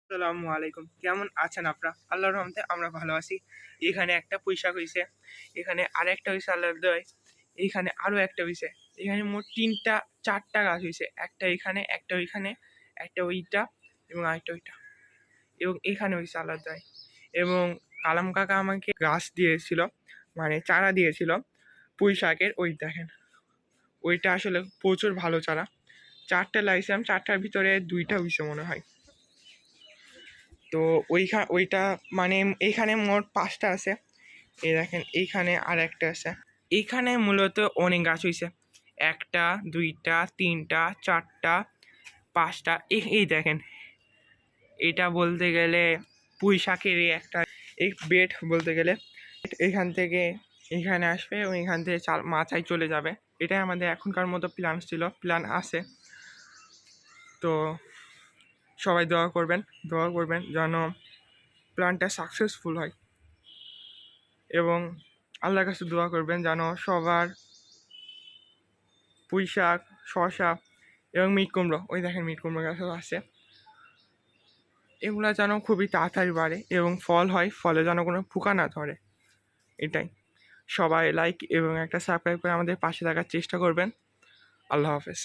আসসালামু আলাইকুম। কেমন আছেন আপনারা? আল্লাহর রহমতে আমরা ভালো আছি। এখানে একটা পুঁইশাক হইছে, এখানে আরেকটা হইছে আল্লাহর দয়ায়, এইখানে আরো একটা হইছে। এখানে মোট ৪টা গাছ হইছে। একটা এখানে, একটা ওইখানে, একটা ওইটা এবং আরেকটা ওইটা। এবং এখানে হইছে আল্লাহর দয়ায়। এবং কালাম কাকা আমাকে গাছ দিয়েছিল, মানে চারা দিয়েছিল পুঁইশাকের। ওই দেখেন, ওইটা আসলে প্রচুর ভালো চারা। ৪টা লাগাইছিলাম, ৪টার ভিতরে ২টা হইছে মনে হয়। তো ওইটা মানে এইখানে মোট 5টা আছে। এই দেখেন এইখানে আর একটা আছে। এইখানে মূলত অনেক গাছ হইছে, 1টা 2টা 3টা 4টা 5টা। এই দেখেন, এটা বলতে গেলে পুঁই শাকেরই একটা এই বেড বলতে গেলে। এইখান থেকে এইখানে আসবে এবং এখান থেকে মাচায় চলে যাবে। এটাই আমাদের এখনকার মতো প্ল্যান আছে। তো সবাই দোয়া করবেন যেন প্ল্যানটা সাকসেসফুল হয়, এবং আল্লাহর কাছে দোয়া করবেন যেন সবার পুঁই শাক, শসা এবং মিট কুমড়ো, ওই দেখেন মিট কুমড়ো গাছও আছে, এগুলো যেন খুবই তাড়াতাড়ি বাড়ে এবং ফল হয়, ফলে যেন কোনো পোকা না ধরে। এটাই। সবাই লাইক এবং একটা সাবস্ক্রাইব করে আমাদের পাশে থাকার চেষ্টা করবেন। আল্লাহ হাফেজ।